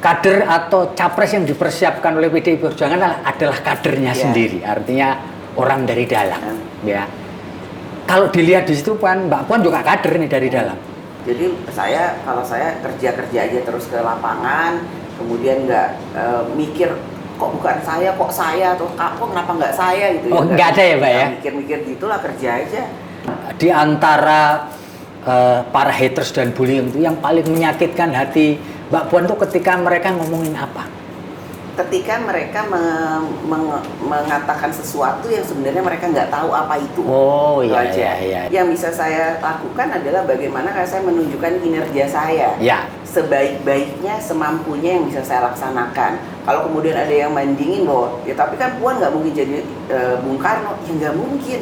kader atau capres yang dipersiapkan oleh PDI Perjuangan adalah kadernya sendiri, artinya orang dari dalam, ya. Kalau dilihat di situ Mbak Puan juga kader nih dari dalam. Jadi kalau saya kerja aja terus ke lapangan, kemudian nggak mikir kok bukan saya, kok saya, atau kok kenapa nggak saya gitu. Oh, nggak ada ya Mbak ya? Mikir-mikir gitulah, kerja aja. Di antara para haters dan bullying itu yang paling menyakitkan hati Mbak Puan tuh ketika mereka ngomongin apa? Ketika mereka mengatakan sesuatu yang sebenarnya mereka nggak tahu apa itu. Oh iya. Yang bisa saya lakukan adalah bagaimana saya menunjukkan kinerja saya. Ya. Sebaik-baiknya, semampunya yang bisa saya laksanakan. Kalau kemudian ada yang bandingin bahwa ya tapi kan Puan nggak mungkin jadi Bung Karno, ya nggak mungkin.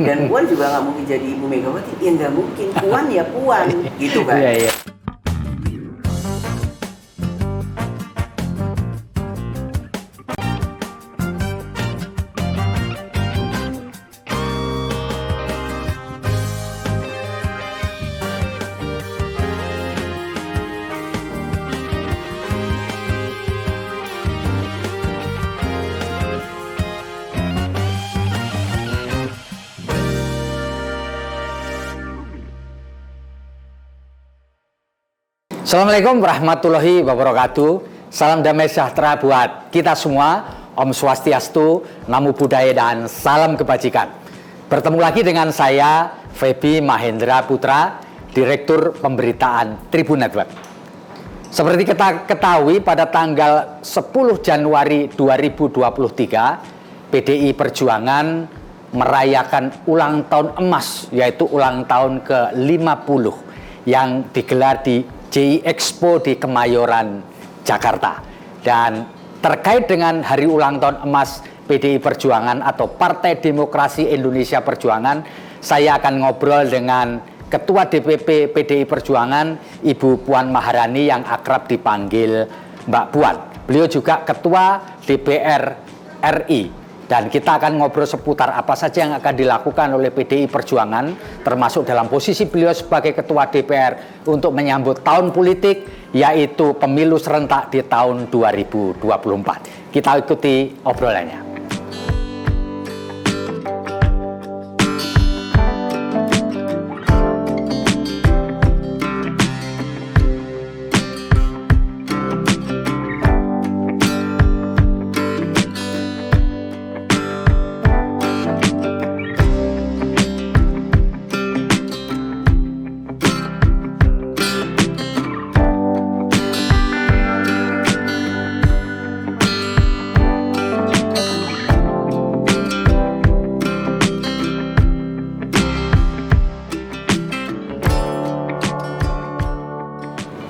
Dan Puan juga nggak mungkin jadi Ibu Megawati, ya nggak mungkin. Puan ya Puan, gitu kan. Iya. Assalamualaikum warahmatullahi wabarakatuh. Salam damai sejahtera buat kita semua. Om Swastiastu, Namo Buddhaya, dan salam kebajikan. Bertemu lagi dengan saya, Feby Mahendra Putra, Direktur Pemberitaan Tribun Network. Seperti kita ketahui, pada tanggal 10 Januari 2023, PDI Perjuangan merayakan ulang tahun emas, yaitu ulang tahun ke-50 yang digelar di JI Expo di Kemayoran, Jakarta. Dan terkait dengan hari ulang tahun emas PDI Perjuangan atau Partai Demokrasi Indonesia Perjuangan, saya akan ngobrol dengan Ketua DPP PDI Perjuangan, Ibu Puan Maharani yang akrab dipanggil Mbak Puan. Beliau juga Ketua DPR RI. Dan kita akan ngobrol seputar apa saja yang akan dilakukan oleh PDI Perjuangan, termasuk dalam posisi beliau sebagai Ketua DPR untuk menyambut tahun politik, yaitu pemilu serentak di tahun 2024. Kita ikuti obrolannya.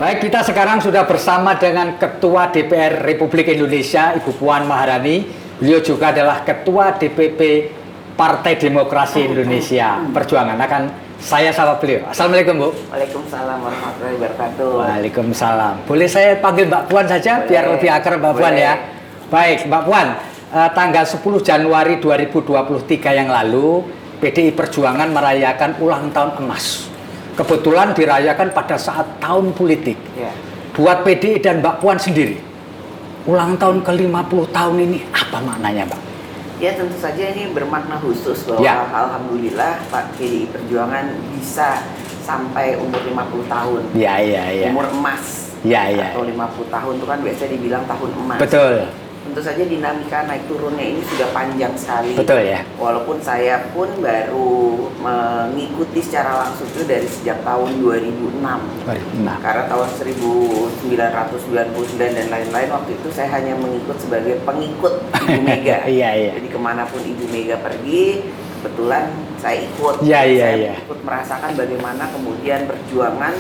Baik, kita sekarang sudah bersama dengan Ketua DPR Republik Indonesia, Ibu Puan Maharani. Beliau juga adalah Ketua DPP Partai Demokrasi Indonesia Perjuangan. Akan saya sapa beliau. Assalamualaikum, Bu. Waalaikumsalam warahmatullahi wabarakatuh. Waalaikumsalam. Boleh saya panggil Mbak Puan saja? Boleh. Biar lebih akrab Mbak Puan ya. Baik, Mbak Puan. Tanggal 10 Januari 2023 yang lalu, PDI Perjuangan merayakan ulang tahun emas. Kebetulan dirayakan pada saat tahun politik. Buat PDI dan Mbak Puan sendiri, ulang tahun ke-50 tahun ini apa maknanya, Mbak? Ya, tentu saja ini bermakna khusus bahwa alhamdulillah Pak PDI Perjuangan bisa sampai umur 50 tahun. Umur emas. Atau 50 tahun itu kan biasanya dibilang tahun emas. Betul. Tentu saja dinamika naik turunnya ini sudah panjang sekali. Betul ya. Walaupun saya pun baru mengikuti secara langsung itu dari sejak tahun 2006. Karena tahun 1999 dan lain-lain waktu itu saya hanya mengikut sebagai pengikut Ibu Mega. Jadi kemanapun Ibu Mega pergi, kebetulan saya ikut. Saya ikut merasakan bagaimana kemudian perjuangan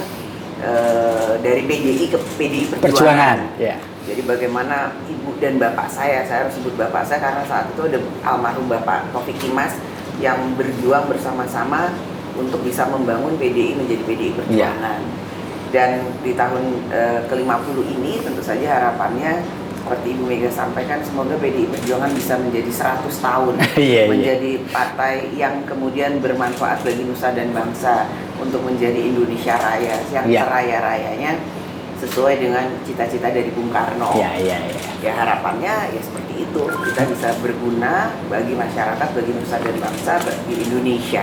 dari PDI ke PDI Perjuangan. Jadi bagaimana ibu dan bapak saya harus sebut bapak saya karena saat itu ada almarhum Bapak Taufik Kimas yang berjuang bersama-sama untuk bisa membangun PDI menjadi PDI Perjuangan. Dan di tahun ke-50 ini tentu saja harapannya seperti Ibu Mega sampaikan, semoga PDI Perjuangan bisa menjadi 100 tahun menjadi partai yang kemudian bermanfaat bagi nusa dan bangsa untuk menjadi Indonesia Raya yang seraya-rayanya. sesuai dengan cita-cita dari Bung Karno. Ya. Ya harapannya ya seperti itu, kita bisa berguna bagi masyarakat, bagi nusa dan bangsa, bagi Indonesia.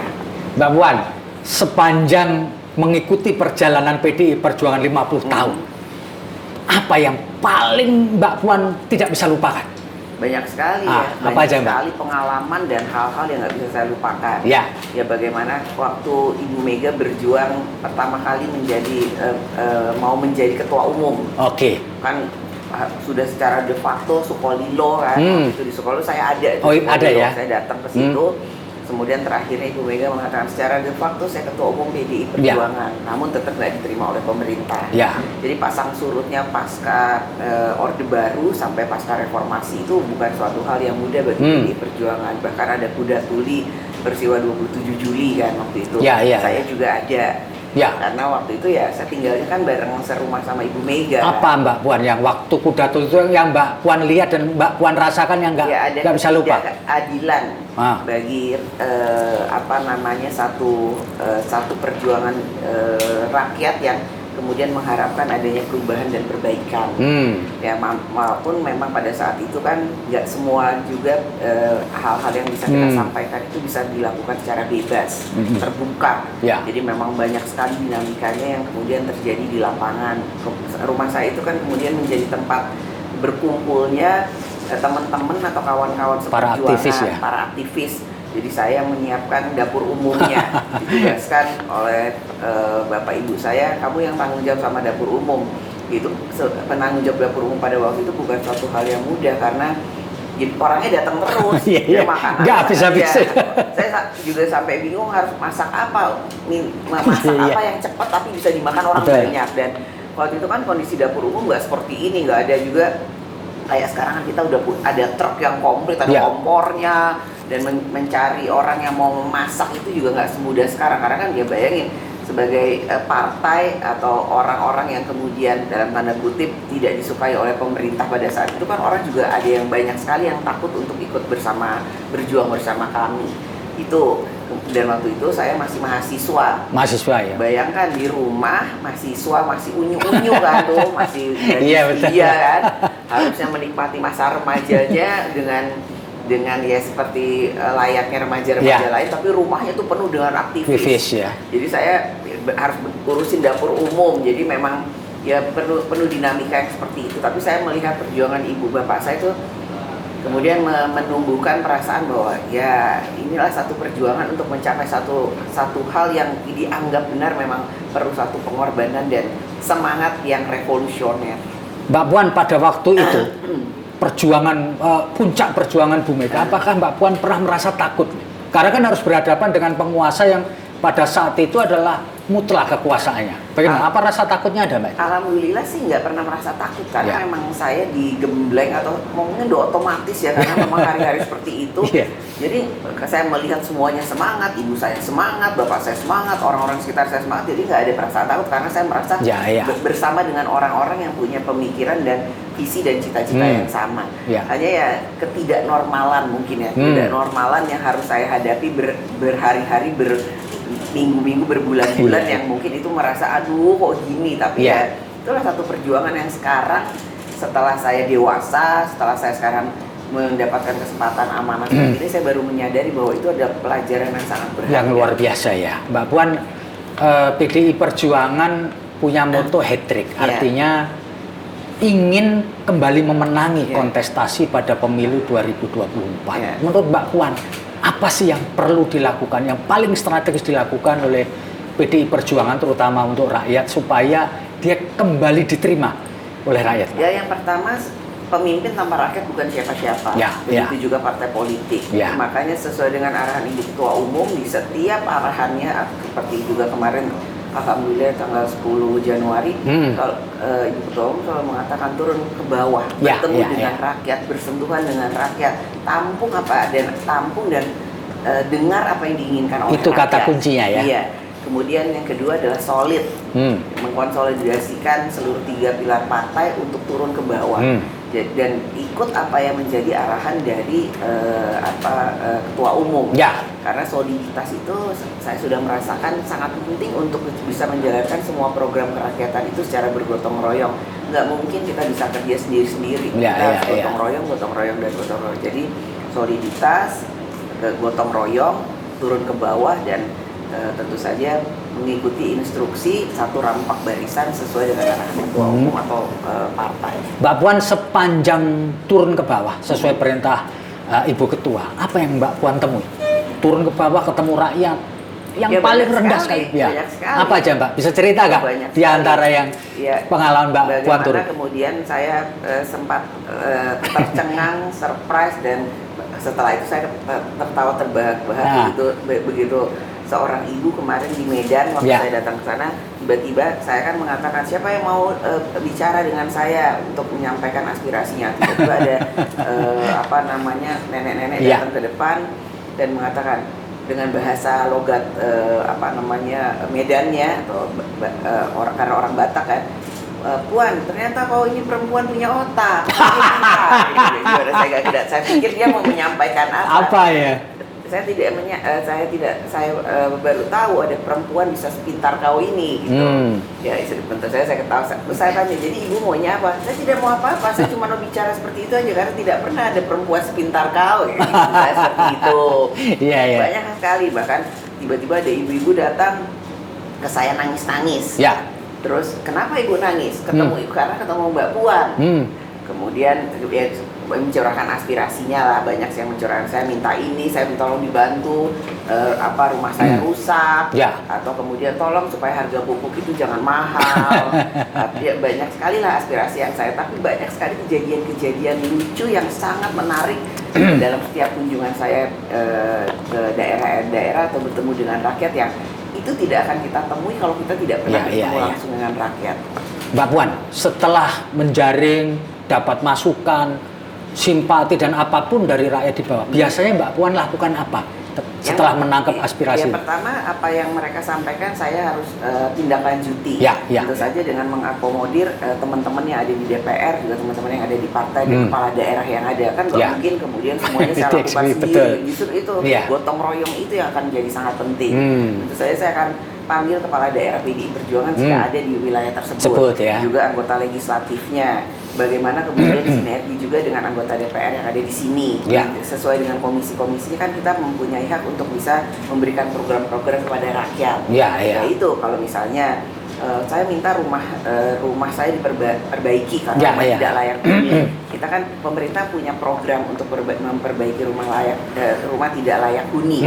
Mbak Puan, sepanjang mengikuti perjalanan PDI Perjuangan 50 tahun, apa yang paling Mbak Puan tidak bisa lupakan? Banyak sekali apa aja, sekali pengalaman dan hal-hal yang nggak bisa saya lupakan. Ya bagaimana waktu Ibu Mega berjuang pertama kali mau menjadi ketua umum. Kan sudah secara de facto Sukolilo kan. Itu di Sukolilo saya ada. Ada ya. Saya datang ke situ. Kemudian terakhirnya Ibu Mega mengatakan secara de facto saya ketua umum PDI Perjuangan, namun tetap nggak diterima oleh pemerintah. Jadi pasang surutnya pasca Orde Baru sampai pasca reformasi itu bukan suatu hal yang mudah bagi PDI Perjuangan. Bahkan ada kuda tuli peristiwa 27 Juli kan waktu itu. Saya juga ada. Karena waktu itu ya saya tinggalnya kan bareng serumah sama Ibu Mega. Apa Mbak Puan yang waktu kuda tuli itu yang Mbak Puan lihat dan Mbak Puan rasakan yang nggak bisa lupa? Keadilan bagi satu perjuangan rakyat yang kemudian mengharapkan adanya perubahan dan perbaikan. Ya maupun memang pada saat itu kan nggak semua juga hal-hal yang bisa kita sampaikan itu bisa dilakukan secara bebas, terbuka. Jadi memang banyak sekali dinamikanya yang kemudian terjadi di lapangan. Rumah saya itu kan kemudian menjadi tempat berkumpulnya teman-teman atau kawan-kawan seperjuangan, para aktivis. Jadi saya menyiapkan dapur umumnya, ditugaskan oleh Bapak Ibu saya, kamu yang tanggung jawab sama dapur umum. Itu penanggung jawab dapur umum pada waktu itu bukan suatu hal yang mudah karena orangnya datang terus, makan nggak habis-habis. Saya juga sampai bingung harus masak apa, apa yang cepat tapi bisa dimakan orang banyak. Dan waktu itu kan kondisi dapur umum nggak seperti ini, nggak ada juga kayak sekarang kan kita udah ada truk yang komplit, ada kompornya, dan mencari orang yang mau memasak itu juga nggak semudah sekarang. Karena kan dia bayangin sebagai partai atau orang-orang yang kemudian dalam tanda kutip tidak disukai oleh pemerintah pada saat itu kan orang juga ada yang banyak sekali yang takut untuk ikut berjuang bersama kami. Itu dan waktu itu saya masih mahasiswa ya. Bayangkan di rumah mahasiswa masih unyu-unyu kan tuh, masih kan harusnya menikmati masa remajanya dengan ya seperti layaknya remaja-remaja lain, tapi rumahnya tuh penuh dengan aktivis. Jadi saya harus urusin dapur umum. Jadi memang ya penuh dinamika yang seperti itu. Tapi saya melihat perjuangan ibu bapak saya itu kemudian menumbuhkan perasaan bahwa ya inilah satu perjuangan untuk mencapai satu hal yang dianggap benar, memang perlu satu pengorbanan dan semangat yang revolusioner. Mbak Puan pada waktu itu puncak perjuangan Bu Mega, apakah Mbak Puan pernah merasa takut? Karena kan harus berhadapan dengan penguasa yang pada saat itu adalah mutlak kekuasaannya. Bagaimana? Apa rasa takutnya ada, Mbak? Alhamdulillah sih nggak pernah merasa takut karena memang saya digembleng atau mungkin udah otomatis ya karena memang hari-hari seperti itu. Jadi saya melihat semuanya semangat, ibu saya semangat, bapak saya semangat, orang-orang sekitar saya semangat. Jadi nggak ada perasaan takut karena saya merasa bersama dengan orang-orang yang punya pemikiran dan visi dan cita-cita yang sama. Hanya ya ketidaknormalan mungkin ya, ketidaknormalan yang harus saya hadapi berhari-hari, minggu-minggu, berbulan-bulan yang mungkin itu merasa aduh kok gini, tapi ya itulah satu perjuangan yang sekarang setelah saya dewasa, setelah saya sekarang mendapatkan kesempatan amanah seperti ini, saya baru menyadari bahwa itu ada pelajaran yang sangat berharga. Yang luar biasa ya, Mbak Puan. PDI Perjuangan punya moto hat-trick, artinya ingin kembali memenangi kontestasi pada pemilu 2024. Menurut Mbak Puan, apa sih yang perlu dilakukan, yang paling strategis dilakukan oleh PDI Perjuangan terutama untuk rakyat supaya dia kembali diterima oleh rakyat? Ya, yang pertama pemimpin tanpa rakyat bukan siapa-siapa. Begitu juga partai politik. Makanya sesuai dengan arahan Ibu Ketua Umum di setiap arahannya, seperti juga kemarin alhamdulillah tanggal 10 Januari Ibu Ketua Umum selalu mengatakan turun ke bawah, bertemu dengan rakyat, bersentuhan dengan rakyat, tampung dan dengar apa yang diinginkan oleh rakyat. Itu kata kuncinya ya. Kemudian yang kedua adalah solid. mengkonsolidasikan seluruh 3 pilar partai untuk turun ke bawah. Dan ikut apa yang menjadi arahan dari ketua umum. Karena soliditas itu saya sudah merasakan sangat penting untuk bisa menjalankan semua program kerakyatan itu secara bergotong royong. Nggak mungkin kita bisa kerja sendiri-sendiri. Kita harus gotong royong. Jadi soliditas, gotong royong, turun ke bawah, dan tentu saja mengikuti instruksi satu rampak barisan sesuai dengan arahan ketua umum atau partai. Mbak Puan, sepanjang turun ke bawah sesuai perintah Ibu Ketua, apa yang Mbak Puan temui? Turun ke bawah ketemu rakyat yang paling rendah sekali. Apa aja Mbak? Bisa cerita nggak di antara yang pengalaman Mbak Puan turun? Kemudian saya sempat tercengang, surprise, dan setelah itu saya tertawa terbahak-bahak begitu seorang ibu kemarin di Medan waktu saya datang ke sana, tiba-tiba saya kan mengatakan siapa yang mau bicara dengan saya untuk menyampaikan aspirasinya. Tiba-tiba ada nenek-nenek datang ke depan dan mengatakan dengan bahasa logat Medannya atau karena orang Batak kan, Puan, ternyata kau ini perempuan punya otak. Saya pikir dia mau menyampaikan apa ya? Saya baru tahu ada perempuan bisa sepintar kau ini gitu. Ya bentar saya ketawa. Saya tanya, jadi ibu maunya apa? Saya tidak mau apa-apa, saya cuma mau bicara seperti itu aja karena tidak pernah ada perempuan sepintar kau. Gitu. Saya seperti itu. Banyak sekali, bahkan tiba-tiba ada ibu-ibu datang ke saya nangis-nangis. Terus kenapa ibu nangis? Karena ketemu Mbak Puan. Kemudian mencurahkan aspirasinya lah, banyak yang mencurahkan, saya minta ini, saya minta tolong dibantu, rumah saya rusak, atau kemudian tolong supaya harga pupuk itu jangan mahal. Banyak sekali lah aspirasi yang saya, tapi banyak sekali kejadian-kejadian lucu yang sangat menarik dalam setiap kunjungan saya ke daerah-daerah atau bertemu dengan rakyat yang itu tidak akan kita temui kalau kita tidak pernah bertemu langsung dengan rakyat. Mbak Puan, setelah menjaring, dapat masukan, simpati dan apapun dari rakyat di bawah, biasanya Mbak Puan lakukan apa setelah menangkap aspirasi? Yang pertama, apa yang mereka sampaikan saya harus tindak lanjuti. Tentu saja dengan mengakomodir teman-teman yang ada di DPR, juga teman-teman yang ada di partai dan kepala daerah yang ada. Kan nggak mungkin kemudian semuanya saya lakukan sendiri. Justru itu gotong royong itu yang akan jadi sangat penting. Tentu saja saya akan panggil kepala daerah PDI Perjuangan jika ada di wilayah tersebut, juga anggota legislatifnya. Bagaimana kemudian sinergi juga dengan anggota DPR yang ada di sini. Sesuai dengan komisi-komisinya kan kita mempunyai hak untuk bisa memberikan program-program kepada rakyat. Itu kalau misalnya saya minta rumah saya diperbaiki karena rumah tidak layak huni. Kita kan pemerintah punya program untuk memperbaiki rumah tidak layak huni.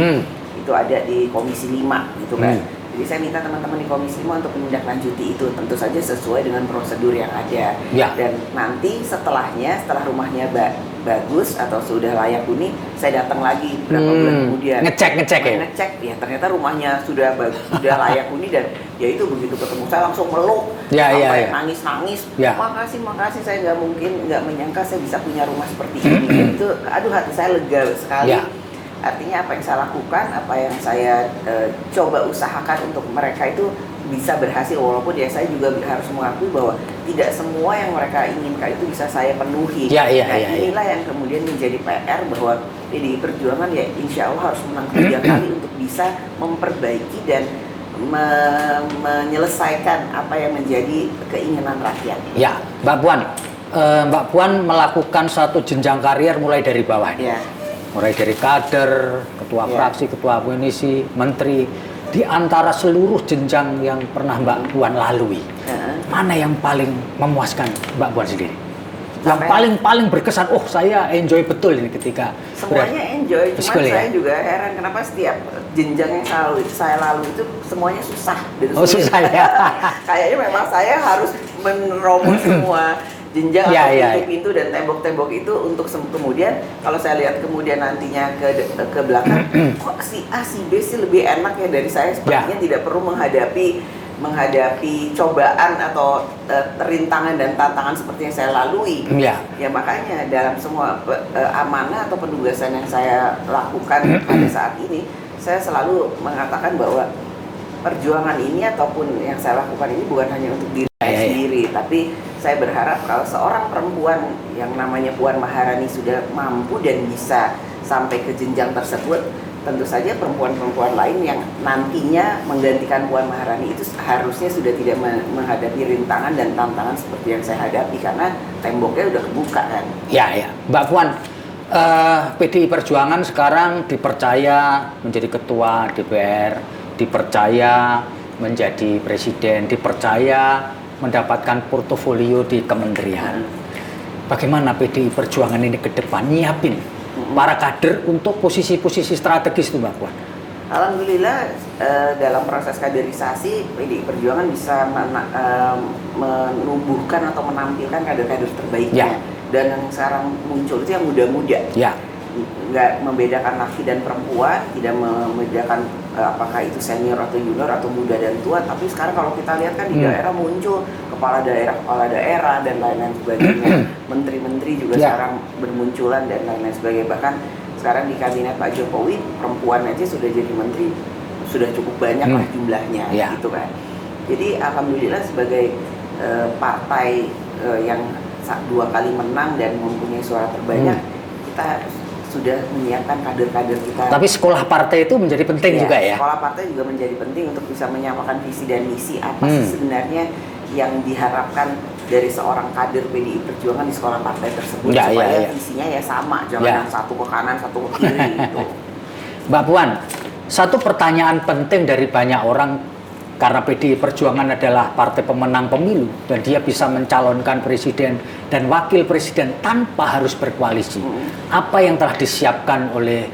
Itu ada di Komisi 5 gitu kan. Jadi saya minta teman-teman di Komisi 5 untuk menindaklanjuti itu, tentu saja sesuai dengan prosedur yang ada. Dan nanti setelah rumahnya bagus atau sudah layak huni, saya datang lagi berapa bulan kemudian. Ngecek ya, ternyata rumahnya sudah layak huni, dan ya itu begitu ketemu saya langsung meluk, sampai nangis-nangis. Makasih, saya nggak menyangka saya bisa punya rumah seperti ini. Itu, hati saya lega sekali. Artinya apa yang saya lakukan, apa yang saya coba usahakan untuk mereka itu bisa berhasil, walaupun ya saya juga harus mengakui bahwa tidak semua yang mereka inginkan itu bisa saya penuhi. Inilah yang kemudian menjadi PR bahwa PDI Perjuangan ya insya Allah harus menang 3 kali untuk bisa memperbaiki dan menyelesaikan apa yang menjadi keinginan rakyat. Mbak Puan melakukan satu jenjang karier mulai dari bawah. Mulai dari kader, ketua fraksi, ketua komisi, menteri, di antara seluruh jenjang yang pernah Mbak Puan lalui, mana yang paling memuaskan Mbak Puan sendiri? Yang paling berkesan, saya enjoy betul ini ketika semuanya enjoy, cuma saya juga heran kenapa setiap jenjang yang saya lalui itu semuanya susah. Susah ya? Kayaknya memang saya harus menerobos semua jenjang atau pintu dan tembok-tembok itu untuk kemudian kalau saya lihat kemudian nantinya ke belakang, kok si A si B sih lebih enak ya dari saya, sepertinya tidak perlu menghadapi cobaan atau rintangan dan tantangan seperti yang saya lalui. Ya makanya dalam semua amanah atau penugasan yang saya lakukan pada saat ini, saya selalu mengatakan bahwa perjuangan ini ataupun yang saya lakukan ini bukan hanya untuk diri saya sendiri, tapi saya berharap kalau seorang perempuan yang namanya Puan Maharani sudah mampu dan bisa sampai ke jenjang tersebut, tentu saja perempuan-perempuan lain yang nantinya menggantikan Puan Maharani itu harusnya sudah tidak menghadapi rintangan dan tantangan seperti yang saya hadapi, karena temboknya udah kebuka kan. Ya, Mbak Puan, PDI Perjuangan sekarang dipercaya menjadi ketua DPR, dipercaya menjadi presiden, dipercaya mendapatkan portofolio di kementerian. Bagaimana PDI Perjuangan ini ke depan nyiapin para kader untuk posisi-posisi strategis itu, Mbak Puan? Alhamdulillah dalam proses kaderisasi PDI Perjuangan bisa menumbuhkan atau menampilkan kader-kader terbaiknya. Dan yang sekarang muncul itu yang muda-muda. Nggak membedakan laki dan perempuan, tidak membedakan apakah itu senior atau junior atau muda dan tua, tapi sekarang kalau kita lihat kan di daerah muncul kepala daerah dan lain-lain sebagainya, menteri-menteri juga sekarang bermunculan dan lain-lain sebagainya. Bahkan sekarang di kabinet Pak Jokowi perempuan aja sudah jadi menteri, sudah cukup banyak lah jumlahnya, gitu kan. Jadi alhamdulillah sebagai partai yang 2 kali menang dan mempunyai suara terbanyak, kita sudah menyiapkan kader-kader kita. Tapi sekolah partai itu menjadi penting juga ya? Sekolah partai juga menjadi penting untuk bisa menyamakan visi dan misi apa sih sebenarnya yang diharapkan dari seorang kader PDI Perjuangan di sekolah partai tersebut, supaya visinya ya sama, jangan yang satu ke kanan, satu ke kiri gitu. Mbak Puan, satu pertanyaan penting dari banyak orang, karena PDI Perjuangan adalah partai pemenang pemilu dan dia bisa mencalonkan presiden dan wakil presiden tanpa harus berkoalisi. Apa yang telah disiapkan oleh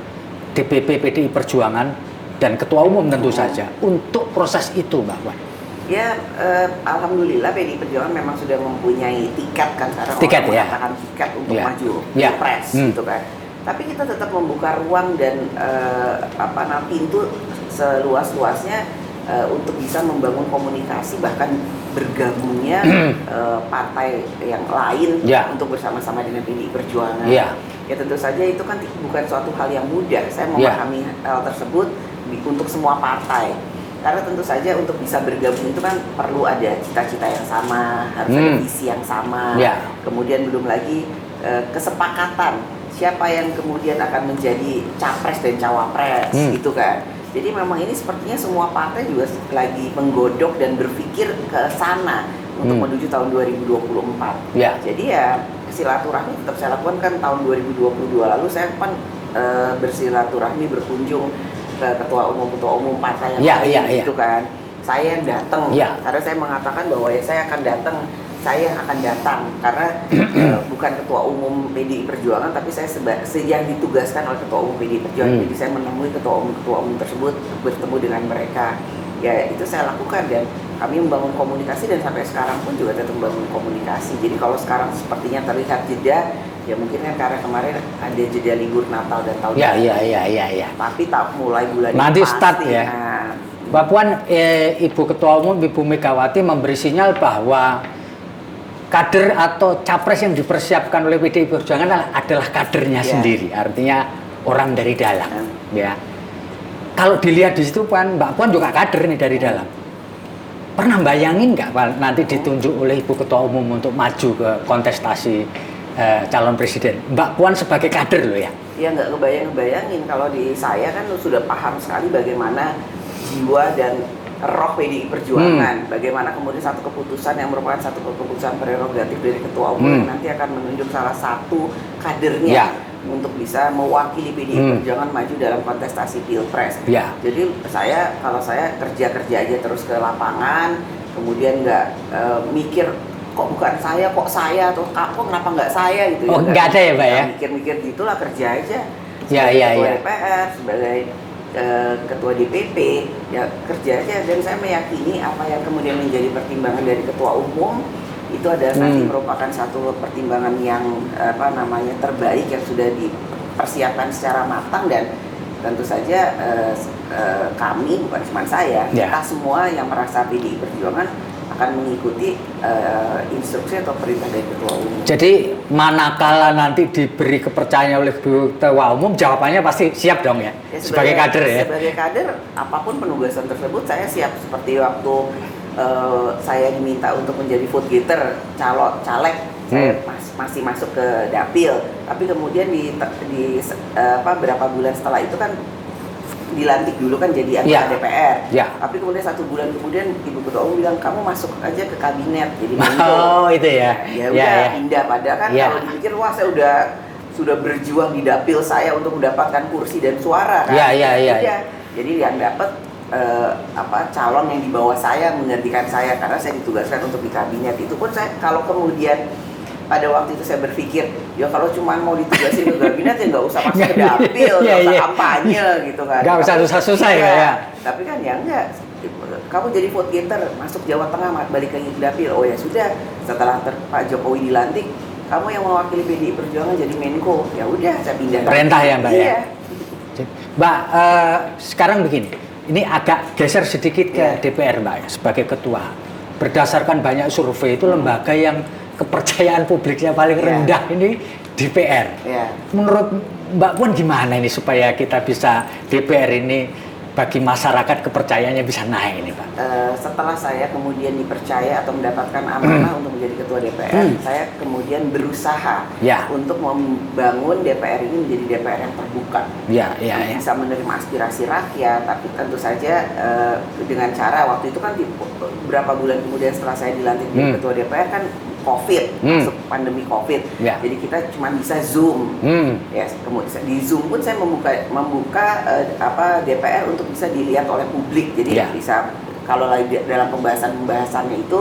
DPP PDI Perjuangan dan Ketua Umum tentu saja untuk proses itu, Mbak Puan? Ya, alhamdulillah PDI Perjuangan memang sudah mempunyai tiket kan, sekarang tiket, orang mengatakan tiket untuk maju pilpres gitu kan. Tapi kita tetap membuka ruang dan pintu seluas-luasnya untuk bisa membangun komunikasi, bahkan bergabungnya partai yang lain untuk bersama-sama dengan PDI Perjuangan. Ya tentu saja itu kan bukan suatu hal yang mudah. Saya memahami hal tersebut untuk semua partai. Karena tentu saja untuk bisa bergabung itu kan perlu ada cita-cita yang sama, harus ada visi yang sama. Kemudian belum lagi kesepakatan siapa yang kemudian akan menjadi capres dan cawapres gitu kan. Jadi memang ini sepertinya semua partai juga lagi menggodok dan berpikir ke sana untuk menuju tahun 2024. Jadi ya silaturahmi tetap saya lakukan kan. Tahun 2022 lalu saya kan bersilaturahmi berkunjung ke ketua umum partai yang lain gitu kan. Saya yang datang karena saya mengatakan bahwa ya saya akan datang karena bukan ketua umum PDI Perjuangan, tapi saya yang ditugaskan oleh ketua umum PDI Perjuangan. Jadi saya menemui ketua umum tersebut, bertemu dengan mereka. Ya itu saya lakukan dan kami membangun komunikasi dan sampai sekarang pun juga tetap membangun komunikasi. Jadi kalau sekarang sepertinya terlihat jeda, ya mungkin kan karena kemarin ada jeda libur Natal dan tahun baru. Tapi mulai bulan nanti ini start pasti, ya. Mbak Puan, Ibu Ketua Umum Ibu Megawati memberi sinyal bahwa kader atau capres yang dipersiapkan oleh PDI Perjuangan adalah kadernya sendiri, artinya orang dari dalam. Kalau dilihat di situ Mbak Puan juga kader nih dari dalam. Pernah bayangin nggak Pak nanti ditunjuk oleh Ibu Ketua Umum untuk maju ke kontestasi calon presiden? Mbak Puan sebagai kader loh ya? Ya nggak ngebayangin. Kalau di saya kan sudah paham sekali bagaimana jiwa dan roh PDI Perjuangan, bagaimana kemudian satu keputusan yang merupakan satu keputusan prerogatif dari Ketua Umum yang nanti akan menunjuk salah satu kadernya untuk bisa mewakili PDI Perjuangan maju dalam kontestasi pilpres. Jadi kalau saya kerja aja terus ke lapangan, kemudian nggak mikir kok bukan saya, kok saya, atau kok kenapa nggak saya gitu. Nggak ada ya Pak ya? Mikir-mikir gitulah, kerja aja. Ketua DPR, sebagai ketua DPP, ya kerja aja. Dan saya meyakini apa yang kemudian menjadi pertimbangan dari ketua umum itu adalah nanti merupakan satu pertimbangan yang terbaik yang sudah dipersiapkan secara matang. Dan tentu saja kami, bukan cuma saya, kita semua yang merasa PDI Perjuangan akan mengikuti instruksi atau perintah dari ketua umum. Jadi manakala nanti diberi kepercayaan oleh ketua umum, jawabannya pasti siap dong ya, sebagai kader ya. Sebagai kader, apapun penugasan tersebut saya siap. Seperti waktu saya diminta untuk menjadi vote getter caleg, saya masih masuk ke dapil. Tapi kemudian berapa bulan setelah itu kan dilantik dulu kan jadi anggota DPR. Tapi kemudian 1 bulan kemudian Ibu Ketua Umum bilang kamu masuk aja ke kabinet jadi menko. Oh itu ya. Ya udah pindah, padahal kan kalau dipikir wah saya sudah berjuang di dapil saya untuk mendapatkan kursi dan suara kan. Jadi yang dapat calon yang di bawah saya menggantikan saya karena saya ditugaskan untuk di kabinet. Itu pun saya kalau kemudian pada waktu itu saya berpikir, ya kalau cuma mau ditugasin ke kabinet ya nggak usah masuk ke dapil, nggak usah kampanye gitu kan. Nggak usah susah-susah ya. Tapi kan ya enggak, kamu jadi vote getter, masuk Jawa Tengah, balik lagi ke dapil. Oh ya sudah, setelah Pak Jokowi dilantik, kamu yang mewakili PDI Perjuangan jadi Menko. Ya udah, saya pindah. Perintah ya Mbak ya. Mbak, sekarang begini, ini agak geser sedikit ke DPR Mbak sebagai ketua. Berdasarkan banyak survei itu lembaga yang kepercayaan publiknya paling rendah ini DPR. Menurut Mbak Puan gimana ini supaya kita bisa DPR ini bagi masyarakat kepercayaannya bisa naik ini Pak? Setelah saya kemudian dipercaya atau mendapatkan amanah untuk menjadi ketua DPR, saya kemudian berusaha untuk membangun DPR ini menjadi DPR yang terbuka. Bisa menerima aspirasi rakyat, tapi tentu saja dengan cara waktu itu kan beberapa bulan kemudian setelah saya dilantik menjadi ketua DPR kan COVID, masuk pandemi COVID. Jadi kita cuma bisa Zoom. Ya, kemudian di Zoom pun saya membuka DPR untuk bisa dilihat oleh publik. Jadi bisa kalau lagi dalam pembahasannya itu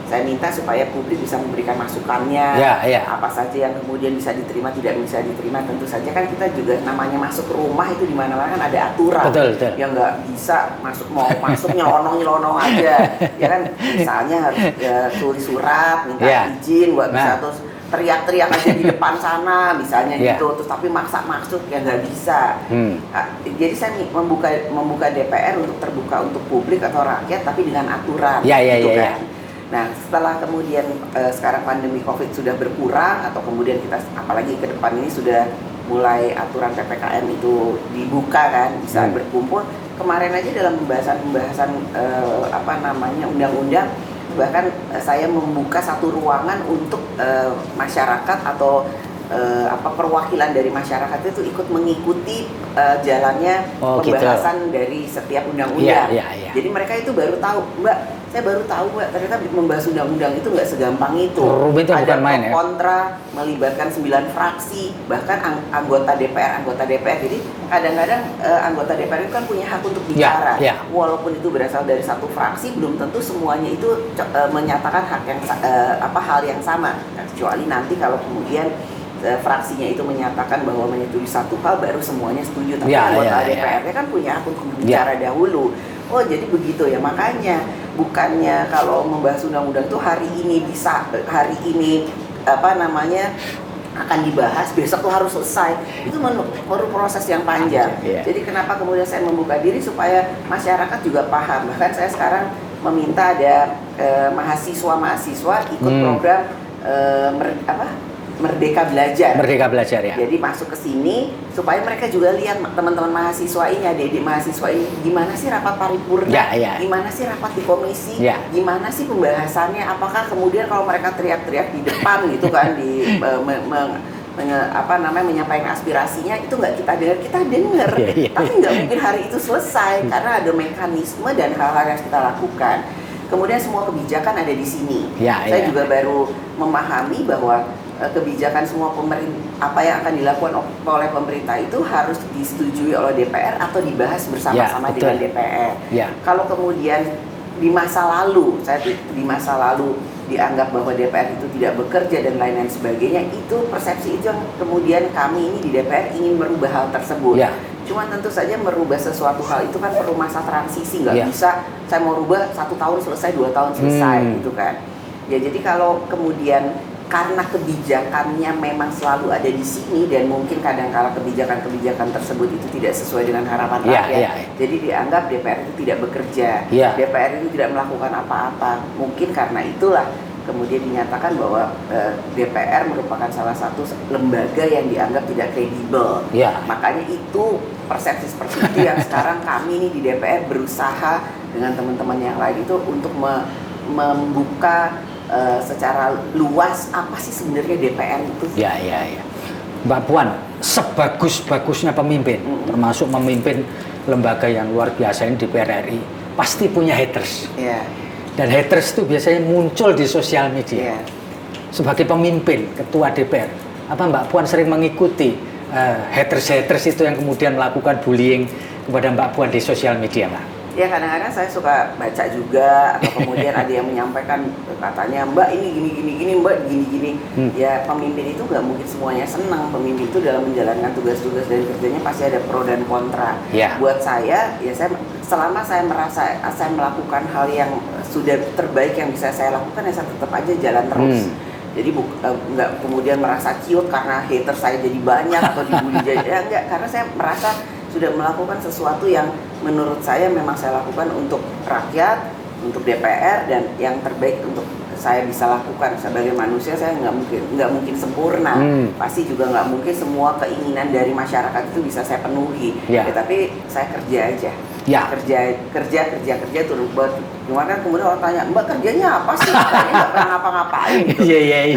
saya minta supaya publik bisa memberikan masukannya, apa saja yang kemudian bisa diterima, tidak bisa diterima. Tentu saja kan kita juga namanya masuk rumah itu di mana-mana kan ada aturan. Betul. Yang nggak bisa masuk nyelonong aja. Ya kan misalnya harus tulis surat, minta izin, nggak bisa terus teriak-teriak aja di depan sana misalnya gitu, terus tapi maksa-maksud ya nggak bisa. Jadi saya membuka DPR untuk terbuka untuk publik atau rakyat tapi dengan aturan gitu kan. Nah setelah kemudian sekarang pandemi COVID sudah berkurang atau kemudian kita apalagi ke depan ini sudah mulai aturan PPKM itu dibuka kan bisa berkumpul. Kemarin aja dalam pembahasan undang-undang bahkan saya membuka satu ruangan untuk masyarakat atau perwakilan dari masyarakat itu ikut mengikuti jalannya pembahasan dari setiap undang-undang. Jadi mereka itu baru tahu, Mbak, saya baru tahu Mbak, ternyata membahas undang-undang itu nggak segampang itu. Ada pro kontra, melibatkan 9 fraksi, bahkan anggota DPR. Jadi kadang-kadang anggota DPR itu kan punya hak untuk bicara. Walaupun itu berasal dari satu fraksi, belum tentu semuanya itu menyatakan hal yang sama. Kecuali nanti kalau kemudian fraksinya itu menyatakan bahwa menyetujui satu hal baru semuanya setuju, tapi anggota DPR-nya kan punya hak untuk bicara dahulu. Oh jadi begitu ya, makanya bukannya kalau membahas undang-undang itu hari ini akan dibahas, besok tuh harus selesai. Itu perlu proses yang panjang. Jadi kenapa kemudian saya membuka diri supaya masyarakat juga paham. Bahkan saya sekarang meminta ada mahasiswa ikut program Merdeka Belajar ya. Jadi masuk ke sini supaya mereka juga lihat teman-teman mahasiswa ini, adik-adik mahasiswa ini gimana sih rapat paripurna, gimana sih rapat di komisi, gimana sih pembahasannya, apakah kemudian kalau mereka teriak-teriak di depan gitu kan menyampaikan aspirasinya itu nggak kita dengar, tapi nggak mungkin hari itu selesai karena ada mekanisme dan hal-hal yang kita lakukan. Kemudian semua kebijakan ada di sini. Saya juga baru memahami bahwa kebijakan semua apa yang akan dilakukan oleh pemerintah itu harus disetujui oleh DPR atau dibahas bersama-sama dengan DPR. Kalau kemudian di masa lalu dianggap bahwa DPR itu tidak bekerja dan lain-lain sebagainya, itu persepsi itu yang kemudian kami ini di DPR ingin merubah hal tersebut. Cuma tentu saja merubah sesuatu hal itu kan perlu masa transisi, nggak bisa saya mau rubah 1 tahun selesai, 2 tahun selesai gitu kan. Ya jadi kalau kemudian karena kebijakannya memang selalu ada di sini dan mungkin kadang-kala kebijakan-kebijakan tersebut itu tidak sesuai dengan harapan rakyat. Jadi dianggap DPR itu tidak bekerja, DPR itu tidak melakukan apa-apa. Mungkin karena itulah kemudian dinyatakan bahwa DPR merupakan salah satu lembaga yang dianggap tidak kredibel. Makanya itu persepsi seperti itu yang sekarang kami nih di DPR berusaha dengan teman-teman yang lain itu untuk membuka secara luas apa sih sebenarnya DPR itu? Mbak Puan, sebagus-bagusnya pemimpin, termasuk memimpin lembaga yang luar biasa ini DPR RI, pasti punya haters. Dan haters itu biasanya muncul di sosial media. Sebagai pemimpin, ketua DPR, apa Mbak Puan sering mengikuti haters itu yang kemudian melakukan bullying kepada Mbak Puan di sosial media, Mbak? Ya kadang-kadang saya suka baca juga atau kemudian ada yang menyampaikan katanya Mbak ini gini Mbak gini. Ya pemimpin itu nggak mungkin semuanya senang. Pemimpin itu dalam menjalankan tugas-tugas dan kerjanya pasti ada pro dan kontra. Buat saya selama saya merasa saya melakukan hal yang sudah terbaik yang bisa saya lakukan, ya saya tetap aja jalan terus. Jadi nggak kemudian merasa ciut karena hater saya jadi banyak atau dibully jadi enggak, karena saya merasa sudah melakukan sesuatu yang menurut saya memang saya lakukan untuk rakyat, untuk DPR, dan yang terbaik untuk saya bisa lakukan sebagai manusia. Saya nggak mungkin sempurna, pasti juga nggak mungkin semua keinginan dari masyarakat itu bisa saya penuhi. Tapi saya kerja aja, kerja terus buat. Gimana kemudian orang tanya, Mbak kerjanya apa sih? Kayaknya nggak pernah ngapa-ngapain gitu.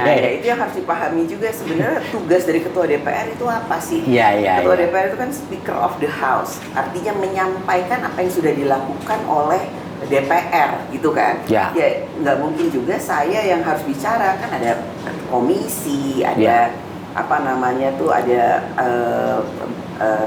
Nah ya itu yang harus dipahami juga sebenarnya tugas dari ketua DPR itu apa sih? Ketua DPR itu kan Speaker of the House, artinya menyampaikan apa yang sudah dilakukan oleh DPR gitu kan. Ya nggak mungkin juga saya yang harus bicara, kan ada komisi, ada apa namanya tuh, ada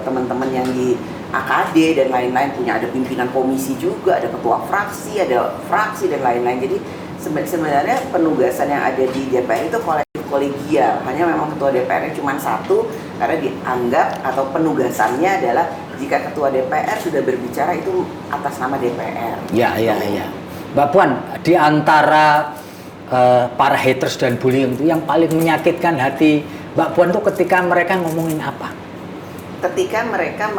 teman-teman yang di AKD dan lain-lain, punya ada pimpinan komisi juga, ada ketua fraksi, ada fraksi dan lain-lain. Jadi sebenarnya penugasan yang ada di DPR itu kolegial, hanya memang ketua DPR-nya cuma satu karena dianggap atau penugasannya adalah jika ketua DPR sudah berbicara itu atas nama DPR. Mbak Puan, di antara para haters dan bullying itu yang paling menyakitkan hati Mbak Puan itu ketika mereka ngomongin apa? Ketika mereka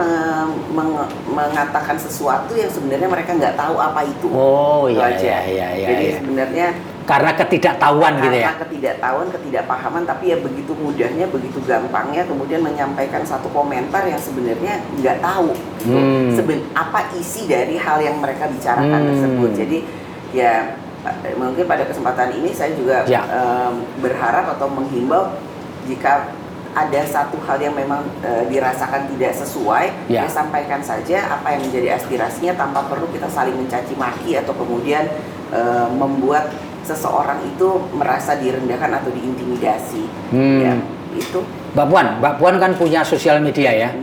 mengatakan sesuatu yang sebenarnya mereka nggak tahu apa itu. Jadi sebenarnya karena ketidaktahuan gitu ya. Karena ketidaktahuan, ketidakpahaman, tapi ya begitu mudahnya, begitu gampangnya kemudian menyampaikan satu komentar yang sebenarnya nggak tahu gitu. Apa isi dari hal yang mereka bicarakan tersebut. Jadi ya mungkin pada kesempatan ini saya juga berharap atau menghimbau jika ada satu hal yang memang dirasakan tidak sesuai, ya sampaikan saja apa yang menjadi aspirasinya tanpa perlu kita saling mencaci maki atau kemudian membuat seseorang itu merasa direndahkan atau diintimidasi. Ya, itu. Mbak Puan kan punya sosial media ya,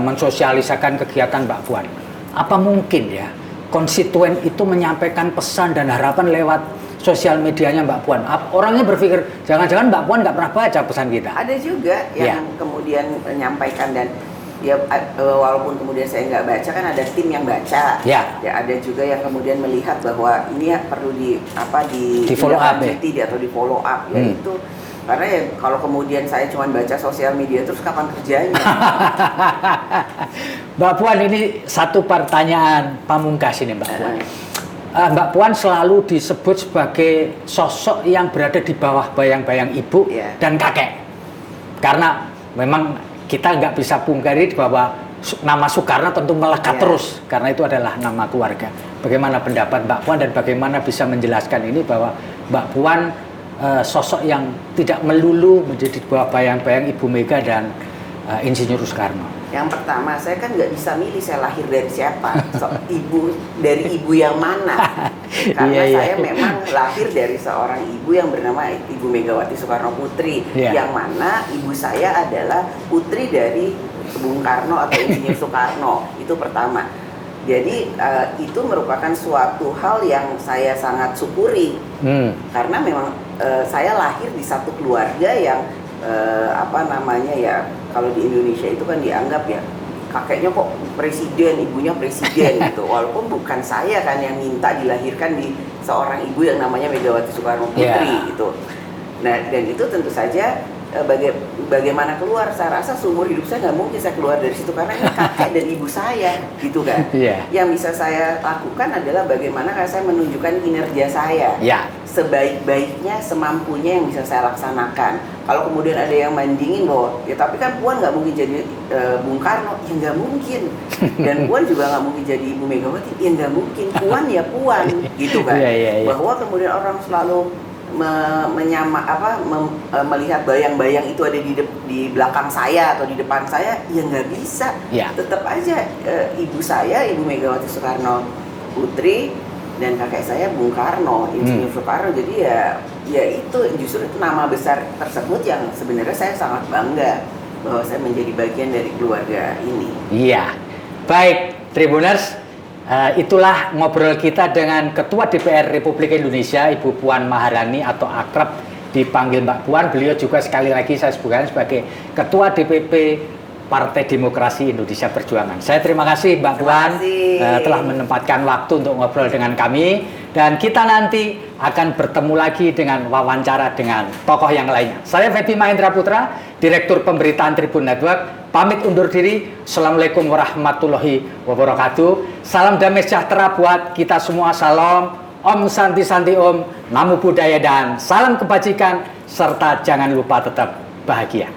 mensosialisakan kegiatan Mbak Puan. Apa mungkin ya konstituen itu menyampaikan pesan dan harapan lewat sosial medianya Mbak Puan? Orangnya berpikir jangan-jangan Mbak Puan nggak pernah baca pesan kita. Ada juga yang kemudian menyampaikan, dan ya walaupun kemudian saya nggak baca, kan ada tim yang baca. Ya ada juga yang kemudian melihat bahwa ini perlu di follow up atau di follow up. Ya itu karena ya kalau kemudian saya cuma baca sosial media terus kapan kerjanya? Mbak Puan, ini satu pertanyaan pamungkas ini Mbak Puan. Mbak Puan selalu disebut sebagai sosok yang berada di bawah bayang-bayang ibu dan kakek. Karena memang kita nggak bisa pungkiri bahwa nama Soekarno tentu melekat terus, karena itu adalah nama keluarga. Bagaimana pendapat Mbak Puan dan bagaimana bisa menjelaskan ini bahwa Mbak Puan sosok yang tidak melulu menjadi di bawah bayang-bayang Ibu Mega dan Insinyur Soekarno? Yang pertama, saya kan nggak bisa milih saya lahir dari siapa, dari ibu yang mana. Karena saya memang lahir dari seorang ibu yang bernama Ibu Megawati Soekarno Putri, yang mana ibu saya adalah putri dari Bung Karno atau Insinyur Soekarno. Itu pertama. Jadi itu merupakan suatu hal yang saya sangat syukuri, karena memang saya lahir di satu keluarga yang kalau di Indonesia itu kan dianggap ya kakeknya kok presiden, ibunya presiden gitu. Walaupun bukan saya kan yang minta dilahirkan di seorang ibu yang namanya Megawati Soekarno Putri gitu. Nah, dan itu tentu saja bagaimana keluar, saya rasa seumur hidup saya nggak mungkin saya keluar dari situ karena ini kakek dan ibu saya gitu kan. Yang bisa saya lakukan adalah bagaimana saya menunjukkan kinerja saya sebaik-baiknya, semampunya yang bisa saya laksanakan. Kalau kemudian ada yang mandingin bahwa ya tapi kan Puan nggak mungkin jadi Bung Karno, ya nggak mungkin. Dan Puan juga nggak mungkin jadi Ibu Megawati, ya nggak mungkin. Puan ya Puan gitu kan. Bahwa kemudian orang selalu melihat bayang-bayang itu ada di belakang saya atau di depan saya, ya nggak bisa. Tetap aja ibu saya, Ibu Megawati Soekarno Putri, dan kakek saya Bung Karno, Insinyur Soekarno. Jadi ya itu justru itu nama besar tersebut yang sebenarnya saya sangat bangga bahwa saya menjadi bagian dari keluarga ini. Iya, baik Tribuners. Itulah ngobrol kita dengan Ketua DPR Republik Indonesia, Ibu Puan Maharani atau akrab dipanggil Mbak Puan. Beliau juga sekali lagi saya sebutkan sebagai Ketua DPP Partai Demokrasi Indonesia Perjuangan. Saya terima kasih Mbak Puan telah menempatkan waktu untuk ngobrol dengan kami. Dan kita nanti akan bertemu lagi dengan wawancara dengan tokoh yang lainnya. Saya Febi Mahendra Putra, Direktur Pemberitaan Tribun Network. Pamit undur diri. Assalamualaikum warahmatullahi wabarakatuh. Salam damai sejahtera buat kita semua. Salam, Om Santi Santi Om, Namo Buddhaya dan salam kebajikan serta jangan lupa tetap bahagia.